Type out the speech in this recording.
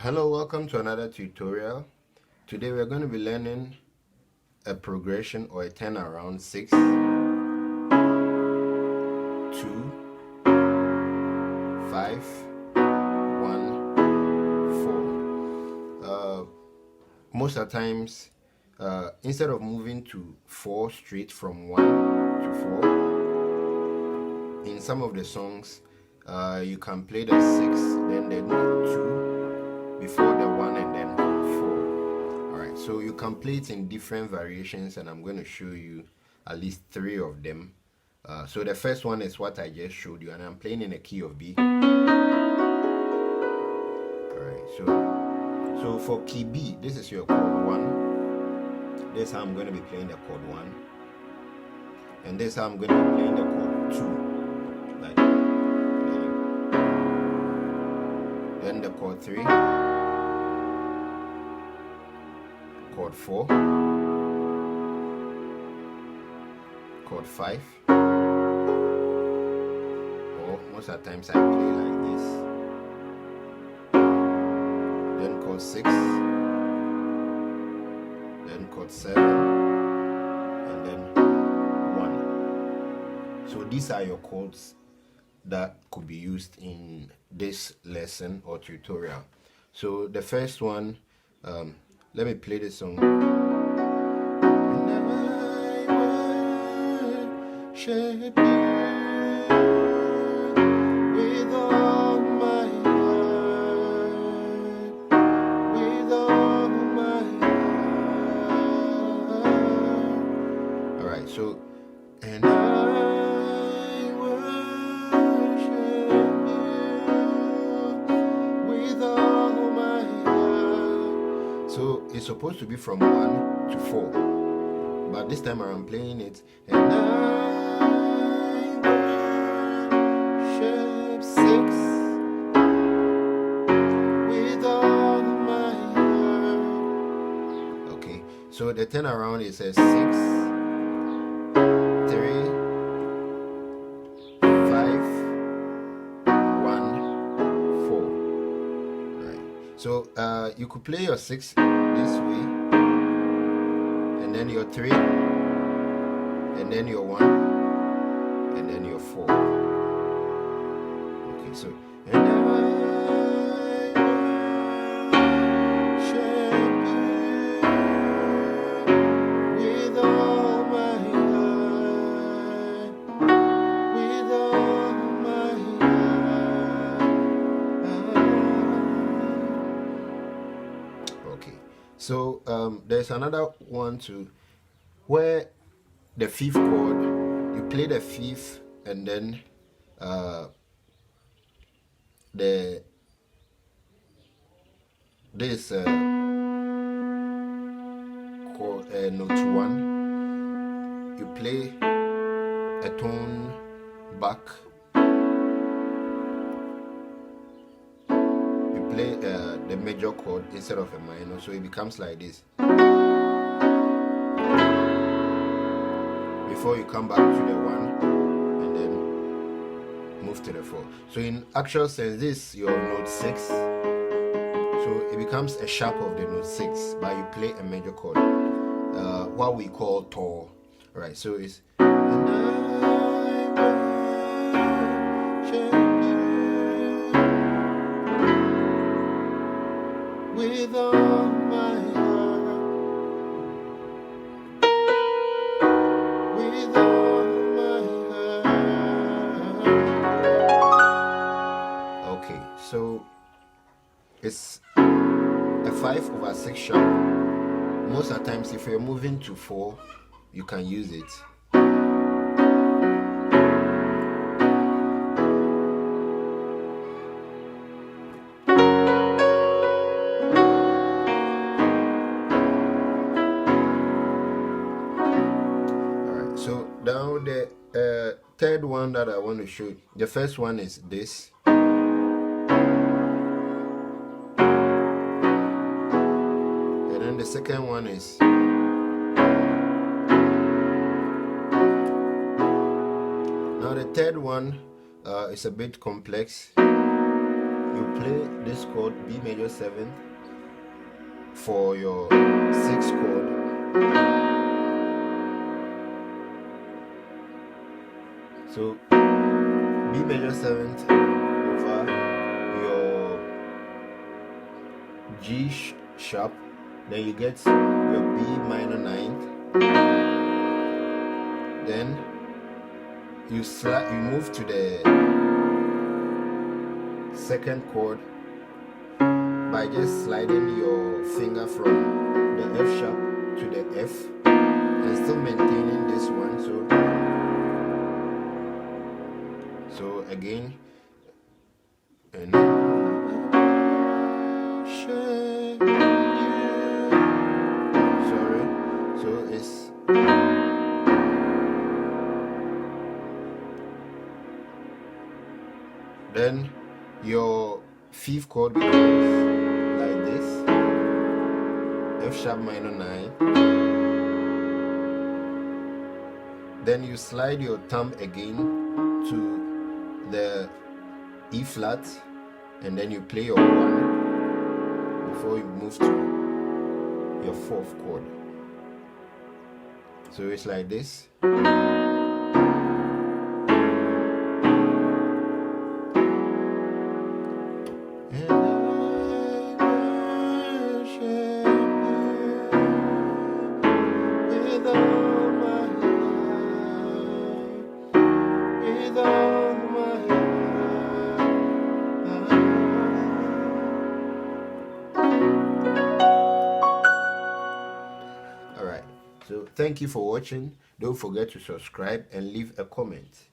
Hello, welcome to another tutorial. Today we're going to be learning a progression or a turnaround 6, 2, 5, 1, 4. Most of the times, instead of moving to 4 straight from 1 to 4, in some of the songs, you can play the 6, then the 2, before the 1 and then 4. Alright, so you can play it in different variations and I'm going to show you at least 3 of them. So the first one is what I just showed you and I'm playing in a key of B. Alright, so for key B, this is your chord 1. This is how I'm going to be playing the chord 1. And this is how I'm going to be playing the chord 2. Like then the chord 3, chord 4, chord 5, or most of the times I play like this, then chord 6, then chord 7, and then 1. So these are your chords that could be used in this lesson or tutorial. So the first one, let me play this song. And I worship you with all my heart, with all my heart. All right, so and so it's supposed to be from 1 to 4, but this time I'm playing it and I worship 6 with all my heart. Okay, so the turnaround is a 6, 3, 5, 1, 4. Right. So you could play your 6 this way, and then your 3, and then your 1, and then your 4. Okay, so and I worship you with all my heart, with all my heart. Okay. So there's another one too, where the 5th chord, you play the 5th and then this chord note 1, you play a tone back, you play the major chord instead of a minor, so it becomes like this before you come back to the 1 and then move to the 4. So in actual sense, this is your note 6, so it becomes a sharp of the note 6, but you play a major chord, what we call tall. Right, so it's with all my heart, with all my heart. Okay, so it's a 5/6 sharp. Most of the times, if you're moving to 4, you can use it. So now the third one that I want to show you, the first one is this. And then the second one is now the third one is a bit complex. you play this chord, B major 7, for your 6th chord. So B major 7th over your G sharp, then you get your B minor 9th, then you move to the 2nd chord by just sliding your finger from the F sharp to the F and still maintaining this one. So again, and sorry, so it's then your 5th chord becomes like this, F sharp minor 9. Then you slide your thumb again to the E flat, and then you play your 1 before you move to your 4th chord. So it's like this. Alright, so thank you for watching. Don't forget to subscribe and leave a comment.